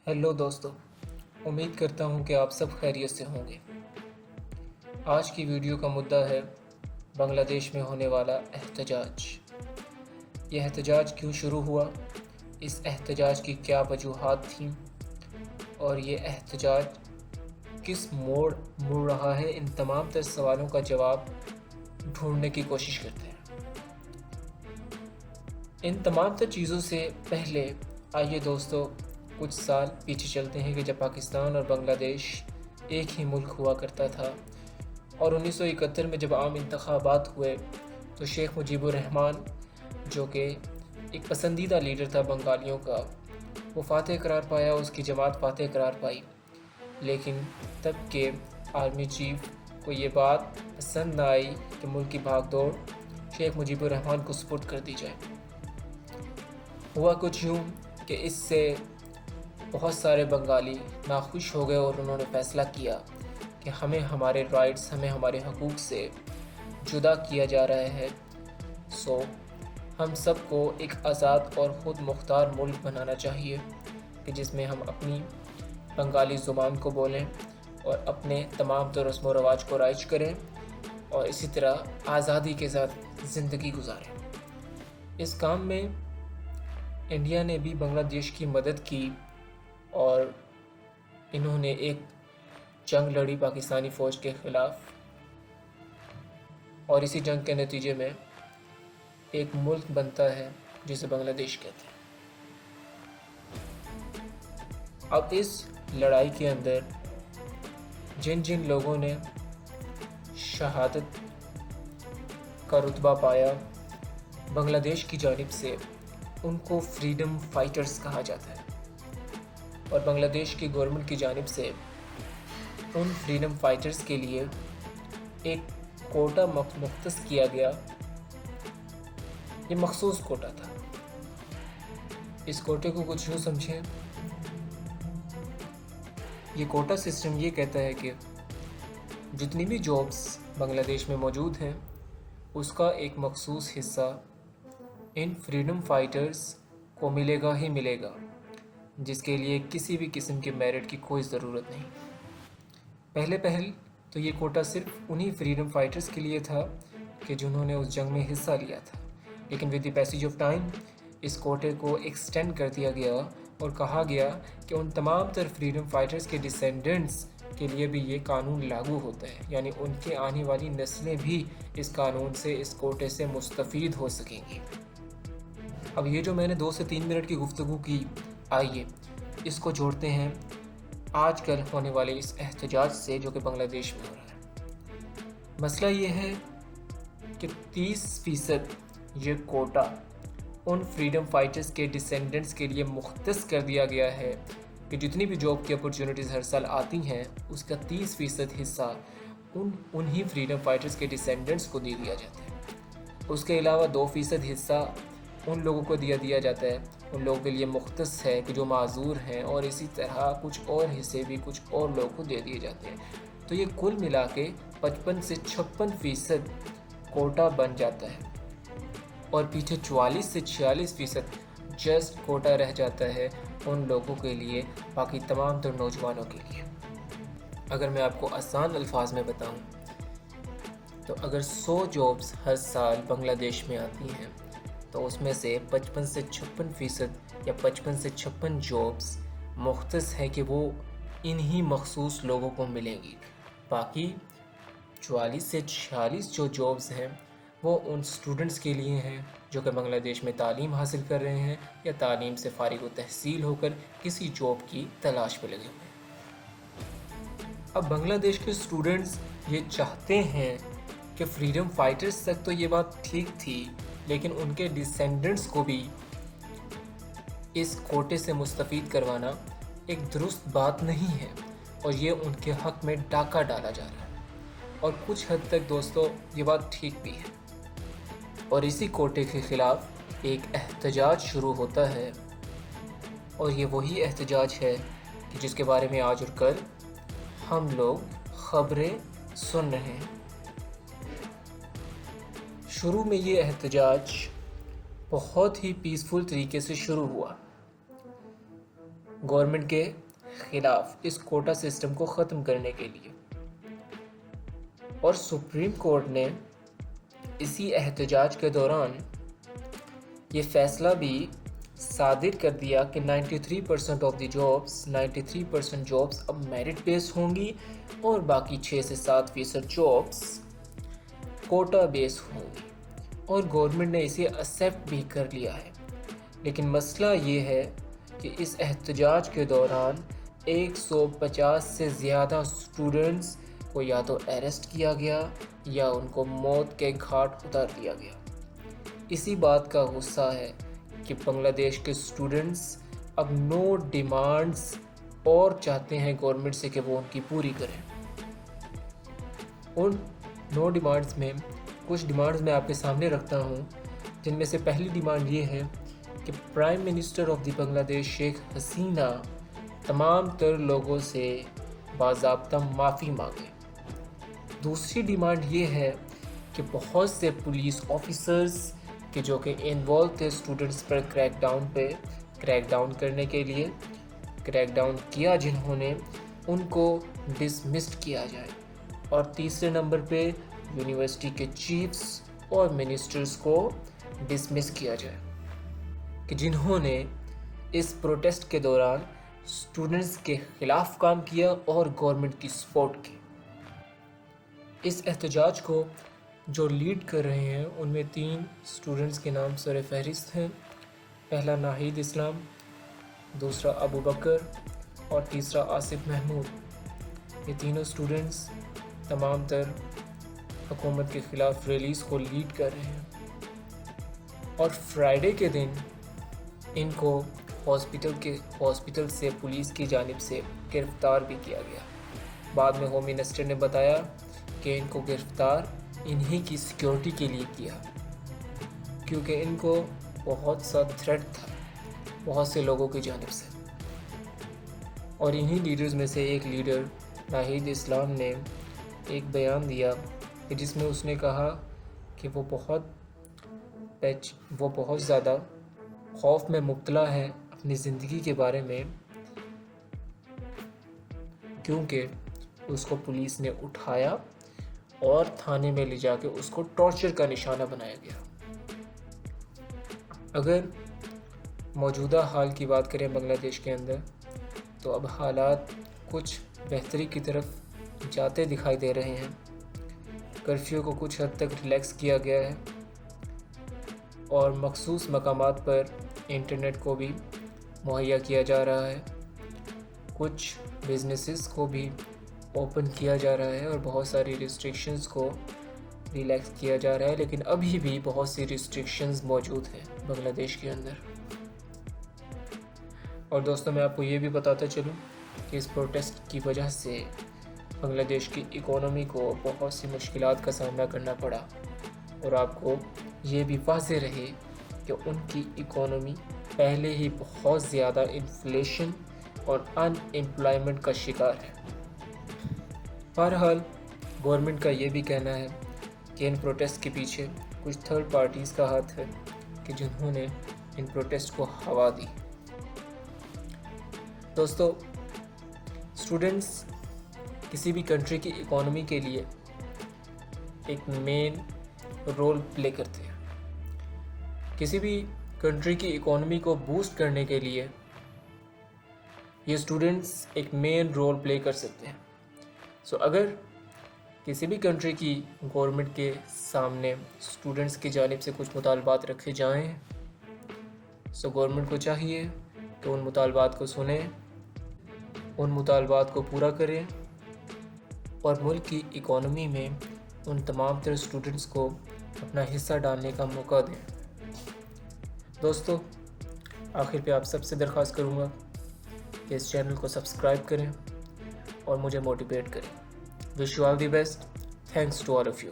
Hello दोस्तों, उम्मीद करता हूँ कि आप सब खैरियत से होंगे। आज की वीडियो का मुद्दा है बांग्लादेश में होने वाला एहतजाज। यह एहतजाज क्यों शुरू हुआ, इस एहतजाज की क्या वजूहात थीं और ये एहतजाज किस मोड़ मुड़ रहा है, इन तमाम तर सवालों का जवाब ढूंढने की कोशिश करते हैं। इन तमाम तर चीज़ों से पहले आइए दोस्तों कुछ साल पीछे चलते हैं कि जब पाकिस्तान और बांग्लादेश एक ही मुल्क हुआ करता था और 1971 में जब आम इंतखाबात हुए तो शेख मुजीबुर रहमान, जो कि एक पसंदीदा लीडर था बंगालियों का, वो फातह करार पाया, उसकी जमात फातह करार पाई। लेकिन तब के आर्मी चीफ को ये बात पसंद ना आई कि मुल्क की भागदौड़ शेख मुजीबुर रहमान को सुपुर्द कर दी जाए। हुआ कुछ यूँ कि इससे बहुत सारे बंगाली नाखुश हो गए और उन्होंने फ़ैसला किया कि हमें हमारे राइट्स, हमें हमारे हकूक़ से जुदा किया जा रहा है। सो हम सबको एक आज़ाद और ख़ुद मुख्तार मुल्क बनाना चाहिए कि जिसमें हम अपनी बंगाली ज़ुबान को बोलें और अपने तमाम तो रस्म व रवाज को राइज करें और इसी तरह आज़ादी के साथ ज़िंदगी गुजारें। इस काम में इंडिया ने भी बांग्लादेश की मदद की और इन्होंने एक जंग लड़ी पाकिस्तानी फ़ौज के ख़िलाफ़, और इसी जंग के नतीजे में एक मुल्क बनता है जिसे बांग्लादेश कहते हैं। अब इस लड़ाई के अंदर जिन जिन लोगों ने शहादत का रुतबा पाया बांग्लादेश की जानिब से, उनको फ्रीडम फाइटर्स कहा जाता है और बांग्लादेश की गवर्नमेंट की जानिब से उन फ्रीडम फाइटर्स के लिए एक कोटा मुख्तस किया गया। ये मखसूस कोटा था। इस कोटे को कुछ यूँ समझें, ये कोटा सिस्टम ये कहता है कि जितनी भी जॉब्स बांग्लादेश में मौजूद हैं उसका एक मखसूस हिस्सा इन फ्रीडम फाइटर्स को मिलेगा ही मिलेगा, जिसके लिए किसी भी किस्म के मेरिट की कोई ज़रूरत नहीं। पहले तो ये कोटा सिर्फ उन्हीं फ्रीडम फाइटर्स के लिए था कि जिन्होंने उस जंग में हिस्सा लिया था, लेकिन with the passage of time इस कोटे को एक्सटेंड कर दिया गया और कहा गया कि उन तमाम तर फ्रीडम फाइटर्स के डिसेंडेंट्स के लिए भी ये कानून लागू होता है, यानी उनके आने वाली नस्लें भी इस कानून से, इस कोटे से मुस्तफ़ीद हो सकेंगी। अब ये जो मैंने 2 से 3 मिनट की गुफ्तगू की, आइए इसको जोड़ते हैं आजकल होने वाले इस एहतजाज से जो कि बांग्लादेश में हो रहा है। मसला ये है कि 30% ये कोटा उन फ्रीडम फाइटर्स के डिसेंडेंट्स के लिए मुख्तस कर दिया गया है कि जितनी भी जॉब की अपॉर्चुनिटीज़ हर साल आती हैं उसका 30% हिस्सा उन्हीं फ्रीडम फाइटर्स के डिसेंडेंट्स को दे दिया जाता है। उसके अलावा 2% हिस्सा उन लोगों को दिया जाता है, उन लोगों के लिए मुख्तस है कि जो माजूर हैं, और इसी तरह कुछ और हिस्से भी कुछ और लोगों को दे दिए जाते हैं। तो ये कुल मिला के 55 से 56% कोटा बन जाता है और पीछे 44 से 46% जस्ट कोटा रह जाता है उन लोगों के लिए, बाकी तमाम तो नौजवानों के लिए। अगर मैं आपको आसान अल्फाज में बताऊं तो अगर 100 जॉब्स हर साल बांग्लादेश में आती हैं तो उसमें से 55 से 56% या 55 से 56 जॉब्स मुख्तस है कि वो इन्हीं मखसूस लोगों को मिलेंगी। बाकी 44 से 46 जो जॉब्स हैं वो उन स्टूडेंट्स के लिए हैं जो कि बांग्लादेश में तालीम हासिल कर रहे हैं या तालीम से फारिग व तहसील होकर किसी जॉब की तलाश में लगे हुए हैं। अब बांग्लादेश के स्टूडेंट्स ये चाहते हैं कि फ्रीडम फाइटर्स तक तो ये बात ठीक थी, लेकिन उनके डिसेंडेंट्स को भी इस कोटे से मुस्तफ़ीद करवाना एक दुरुस्त बात नहीं है और ये उनके हक़ में डाका डाला जा रहा है। और कुछ हद तक दोस्तों ये बात ठीक भी है और इसी कोटे के ख़िलाफ़ एक एहतजाज शुरू होता है और ये वही एहतजाज है कि जिसके बारे में आज और कल हम लोग ख़बरें सुन रहे हैं। शुरू में ये एहतजाज बहुत ही पीसफुल तरीके से शुरू हुआ। گورنمنٹ کے خلاف اس کوٹا سسٹم کو ختم کرنے کے لیے، اور سپریم کورٹ نے اسی احتجاج کے دوران یہ فیصلہ بھی صادر کر دیا کہ 93% آف دی جابس 93% جابس اب میرٹ بیس ہوں گی اور باقی 6 سے 7% جابس کوٹا بیس ہوں گی، اور گورنمنٹ نے اسے ایکسیپٹ بھی کر لیا ہے۔ لیکن مسئلہ یہ ہے کہ اس احتجاج کے دوران 150 سے زیادہ اسٹوڈنٹس کو یا تو اریسٹ کیا گیا یا ان کو موت کے گھاٹ اتار دیا گیا۔ اسی بات کا غصہ ہے کہ بنگلہ دیش کے اسٹوڈنٹس اب 9 ڈیمانڈز اور چاہتے ہیں گورنمنٹ سے کہ وہ ان کی پوری کریں۔ ان 9 ڈیمانڈز میں کچھ ڈیمانڈز میں آپ کے سامنے رکھتا ہوں، جن میں سے پہلی ڈیمانڈ یہ ہے کہ پرائم منسٹر آف دی بنگلہ دیش شیخ حسینہ تمام تر لوگوں سے باضابطہ معافی مانگے۔ دوسری ڈیمانڈ یہ ہے کہ بہت سے پولیس آفیسرز کہ جو کہ انوالو تھے اسٹوڈنٹس پر کریک ڈاؤن کرنے کے لیے، کریک ڈاؤن کیا جنہوں نے، ان کو ڈسمسڈ کیا جائے۔ اور تیسرے نمبر پہ یونیورسٹی کے چیفز اور منسٹرز کو ڈسمس کیا جائے کہ جنہوں نے اس پروٹیسٹ کے دوران اسٹوڈنٹس کے خلاف کام کیا اور گورنمنٹ کی سپورٹ کی۔ اس احتجاج کو جو لیڈ کر رہے ہیں ان میں 3 اسٹوڈنٹس کے نام سر فہرست ہیں۔ پہلا ناہید اسلام، دوسرا ابو بکر اور تیسرا آصف محمود۔ یہ تینوں اسٹوڈنٹس تمام تر حکومت کے خلاف ریلیز کو لیڈ کر رہے ہیں، اور فرائیڈے کے دن ان کو ہاسپٹل سے پولیس کی جانب سے گرفتار بھی کیا گیا۔ بعد میں ہوم منسٹر نے بتایا کہ ان کو گرفتار انہی کی سیکیورٹی کے لیے کیا، کیونکہ ان کو بہت سا تھریٹ تھا بہت سے لوگوں کی جانب سے۔ اور انہی لیڈرز میں سے ایک لیڈر ناہید اسلام نے ایک بیان دیا کہ جس میں اس نے کہا کہ وہ بہت زیادہ خوف میں مبتلا ہے اپنی زندگی کے بارے میں، کیونکہ اس کو پولیس نے اٹھایا اور تھانے میں لے جا کے اس کو ٹارچر کا نشانہ بنایا گیا۔ اگر موجودہ حال کی بات کریں بنگلہ دیش کے اندر، تو اب حالات کچھ بہتری کی طرف جاتے دکھائی دے رہے ہیں۔ کرفیو کو کچھ حد تک ریلیکس کیا گیا ہے، اور مخصوص مقامات پر انٹرنیٹ کو بھی مہیا کیا جا رہا ہے۔ کچھ بزنسز کو بھی اوپن کیا جا رہا ہے اور بہت ساری ریسٹرکشنز کو ریلیکس کیا جا رہا ہے، لیکن ابھی بھی بہت سی ریسٹرکشنز موجود ہیں بنگلہ دیش کے اندر۔ اور دوستوں میں آپ کو یہ بھی بتاتا چلوں کہ اس پروٹیسٹ کی وجہ سے بنگلہ دیش کی اکانومی کو بہت سی مشکلات کا سامنا کرنا پڑا، اور آپ کو یہ بھی واضح رہے کہ ان کی اکانومی پہلے ہی بہت زیادہ انفلیشن اور ان امپلائمنٹ کا شکار ہے۔ بہرحال گورنمنٹ کا یہ بھی کہنا ہے کہ ان پروٹیسٹ کے پیچھے کچھ تھرڈ پارٹیز کا ہاتھ ہے کہ جنہوں نے ان پروٹیسٹ کو ہوا دی۔ دوستو، اسٹوڈنٹس کسی بھی کنٹری کی اکانومی کے لیے ایک مین رول پلے کرتے ہیں۔ کسی بھی کنٹری کی اکانومی کو بوسٹ کرنے کے لیے یہ اسٹوڈنٹس ایک مین رول پلے کر سکتے ہیں۔ سو اگر کسی بھی کنٹری کی گورنمنٹ کے سامنے اسٹوڈنٹس کی جانب سے کچھ مطالبات رکھے جائیں، سو گورنمنٹ کو چاہیے کہ ان مطالبات کو سنیں، ان مطالبات کو پورا کریں، اور ملک کی اکانومی میں ان تمام تر اسٹوڈنٹس کو اپنا حصہ ڈالنے کا موقع دیں۔ دوستو، آخر پہ آپ سب سے درخواست کروں گا کہ اس چینل کو سبسکرائب کریں اور مجھے موٹیویٹ کریں۔ Wish you all the best. Thanks to all of you.